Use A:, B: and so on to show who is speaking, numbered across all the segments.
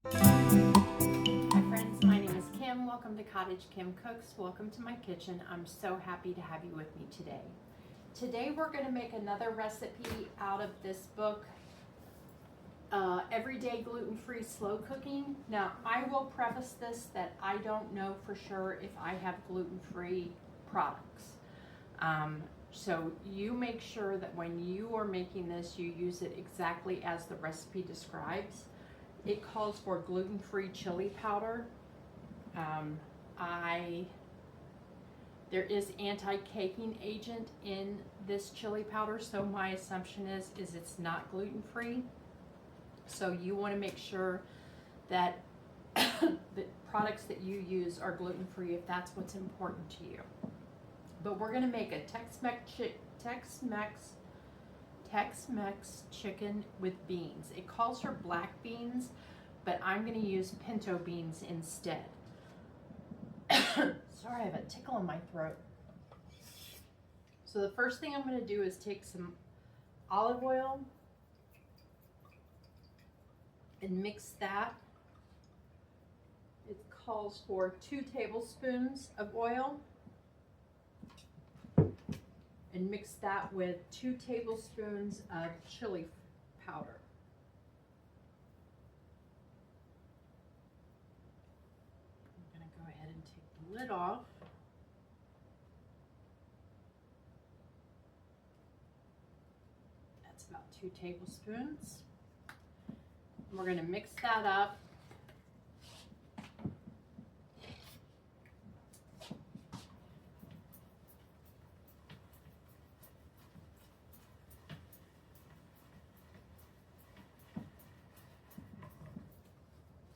A: Hi friends, my name is Kim. Welcome to Cottage Kim Cooks. Welcome to my kitchen. I'm so happy to have you with me today. Today we're going to make another recipe out of this book, Everyday Gluten-Free Slow Cooking. Now I will preface this that I don't know for sure if I have gluten-free products. So you make sure that when you are making this, you use it exactly as the recipe describes. It calls for gluten-free chili powder. There is anti-caking agent in this chili powder, so my assumption is it's not gluten-free. So you want to make sure that the products that you use are gluten-free if that's what's important to you. But we're going to make a Tex-Mex chicken with beans. It calls for black beans, but I'm going to use pinto beans instead. Sorry, I have a tickle in my throat. So the first thing I'm going to do is take some olive oil and mix that. It calls for 2 tablespoons of oil. And mix that with 2 tablespoons of chili powder. I'm going to go ahead and take the lid off. That's about 2 tablespoons. We're going to mix that up.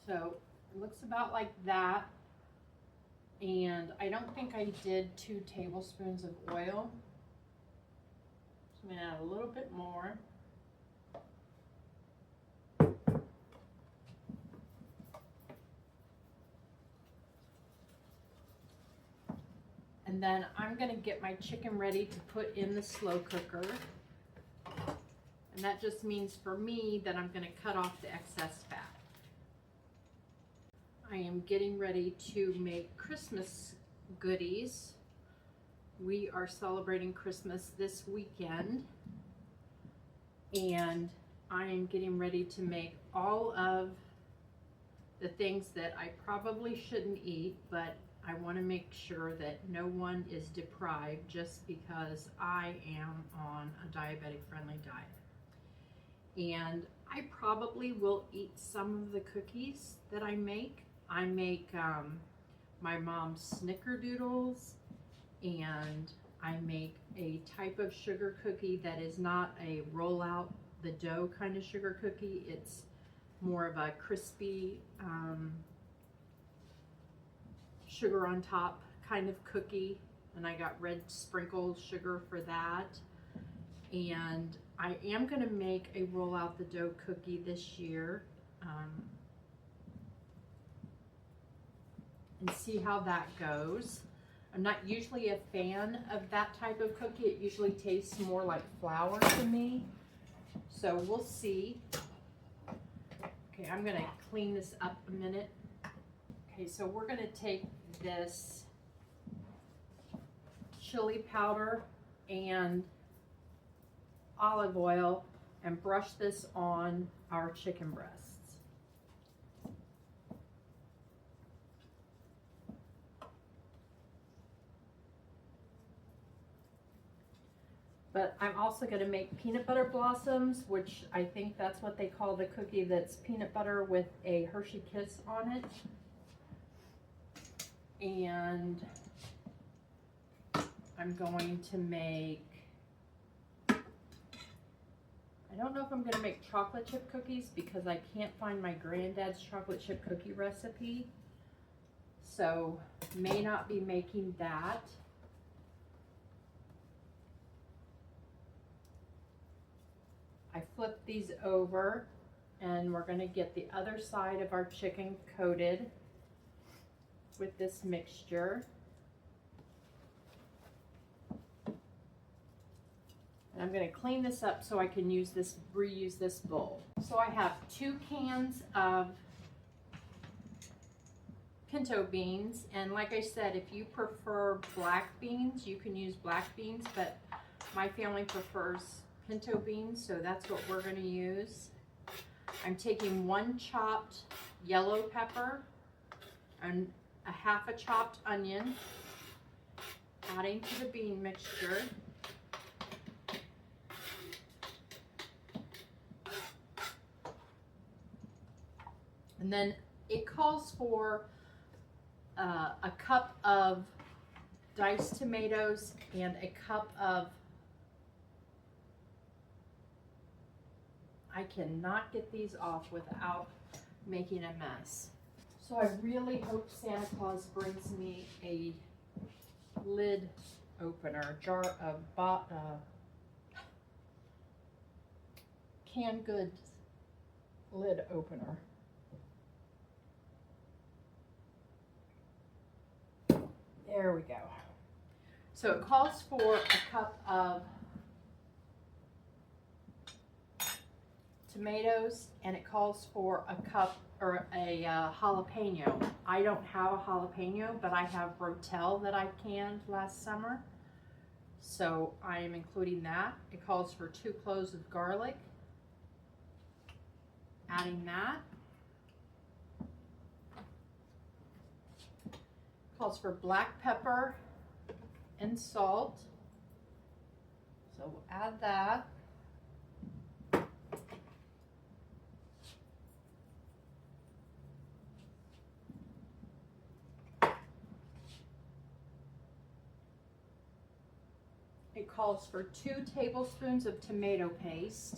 A: So it looks about like that, and I don't think I did 2 tablespoons of oil, so I'm going to add a little bit more. And then I'm going to get my chicken ready to put in the slow cooker, and that just means for me that I'm going to cut off the excess fat. I am getting ready to make Christmas goodies. We are celebrating Christmas this weekend, and I am getting ready to make all of the things that I probably shouldn't eat, but I want to make sure that no one is deprived just because I am on a diabetic friendly diet. And I probably will eat some of the cookies that I make. I make my mom's snickerdoodles, and I make a type of sugar cookie that is not a roll out the dough kind of sugar cookie. It's more of a crispy sugar on top kind of cookie, and I got red sprinkled sugar for that. And I am going to make a roll out the dough cookie this year. And see how that goes. I'm not usually a fan of that type of cookie. It usually tastes more like flour to me. So we'll see. Okay, I'm gonna clean this up a minute. Okay, so we're gonna take this chili powder and olive oil and brush this on our chicken breasts. But I'm also going to make peanut butter blossoms, which I think that's what they call the cookie that's peanut butter with a Hershey Kiss on it. And I'm going to make, I don't know if I'm going to make chocolate chip cookies because I can't find my granddad's chocolate chip cookie recipe. So may not be making that. I flip these over, and we're going to get the other side of our chicken coated with this mixture. And I'm going to clean this up so I can reuse this bowl. So I have 2 cans of pinto beans, and like I said, if you prefer black beans, you can use black beans, but my family prefers pinto beans, so that's what we're going to use. I'm taking 1 chopped yellow pepper and a half a chopped onion, adding to the bean mixture. And then it calls for a cup of diced tomatoes and a cup of, I cannot get these off without making a mess. So I really hope Santa Claus brings me a lid opener, jar of canned goods lid opener. There we go. So it calls for a cup of tomatoes, and it calls for a cup or a jalapeno. I don't have a jalapeno, but I have rotel that I canned last summer, so I am including that. It calls for 2 cloves of garlic, adding that. Calls for black pepper and salt, so we'll add that. It calls for 2 tablespoons of tomato paste.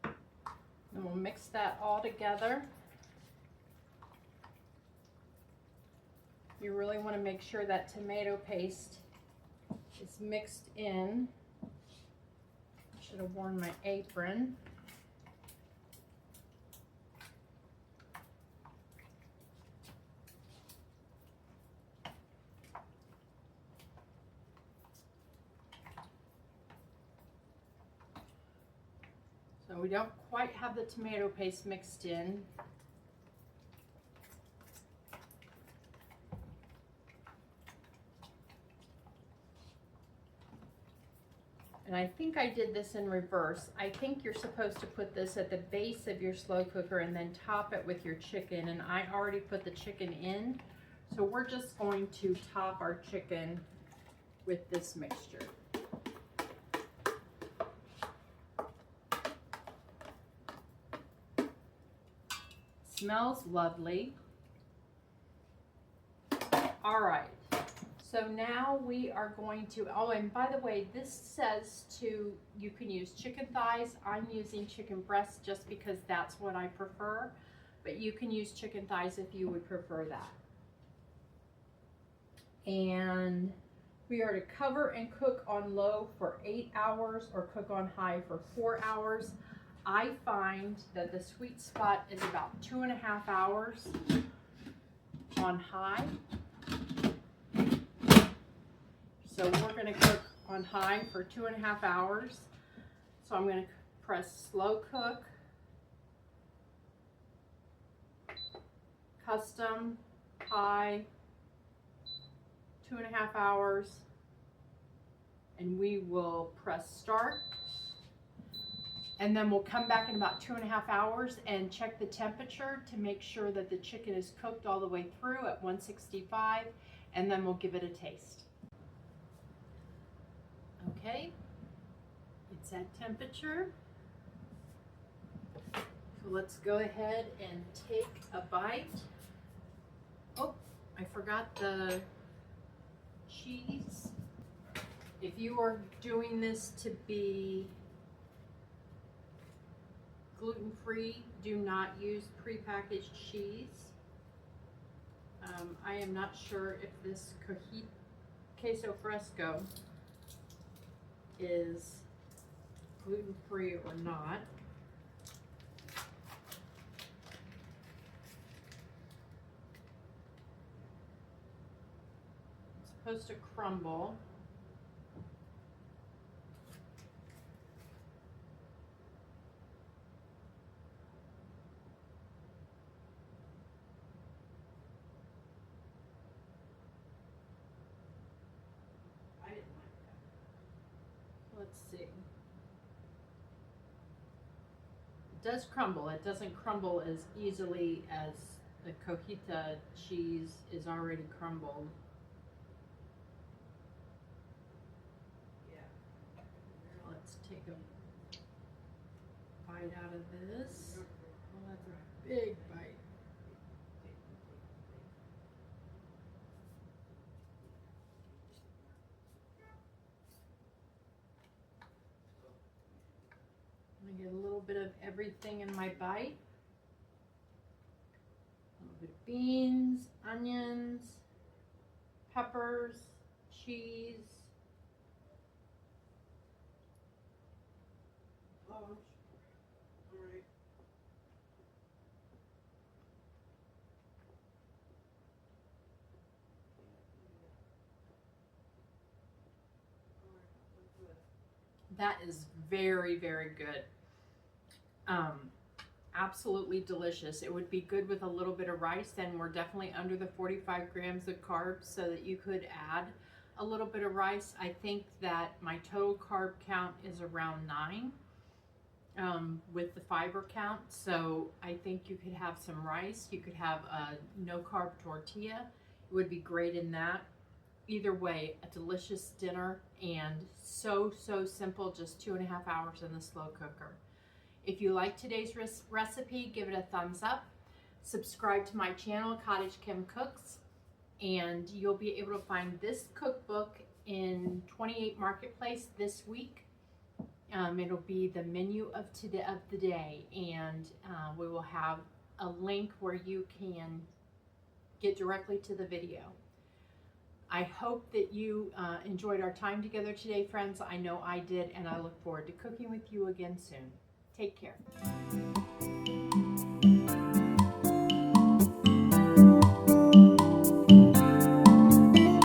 A: And we'll mix that all together. You really want to make sure that tomato paste is mixed in. I should have worn my apron. So we don't quite have the tomato paste mixed in. And I think I did this in reverse. I think you're supposed to put this at the base of your slow cooker and then top it with your chicken. And I already put the chicken in. So we're just going to top our chicken with this mixture. Smells lovely. All right. So now we are going to, oh, and by the way, this says you can use chicken thighs. I'm using chicken breasts just because that's what I prefer, but you can use chicken thighs if you would prefer that. And we are to cover and cook on low for 8 hours or cook on high for 4 hours. I find that the sweet spot is about 2.5 hours on high. So we're going to cook on high for 2.5 hours. So I'm going to press slow cook, custom, high, 2.5 hours, and we will press start. And then we'll come back in about 2.5 hours and check the temperature to make sure that the chicken is cooked all the way through at 165, and then we'll give it a taste. Okay, it's at temperature. So let's go ahead and take a bite. Oh, I forgot the cheese. If you are doing this to be gluten-free, do not use prepackaged cheese. I am not sure if this queso fresco is gluten-free or not. It's supposed to crumble. let's see. It does crumble. It doesn't crumble as easily as the cojita cheese is already crumbled. Let's take a bite out of this. Oh, that's a big bite. I get a little bit of everything in my bite. A little bit of beans, onions, peppers, cheese.
B: Oh, all right.
A: That is very, very good. Absolutely delicious. It would be good with a little bit of rice. Then we're definitely under the 45 grams of carbs, so that you could add a little bit of rice. I think that my total carb count is around 9 with the fiber count. So I think you could have some rice. You could have a no carb tortilla. It would be great in that. Either way, a delicious dinner, and so simple, just 2.5 hours in the slow cooker. If you like today's recipe, give it a thumbs up. Subscribe to my channel, CottageKimCooks, and you'll be able to find this cookbook in 28 Marketplace this week. It'll be the menu of the day, and we will have a link where you can get directly to the video. I hope that you enjoyed our time together today, friends. I know I did, and I look forward to cooking with you again soon. Take care.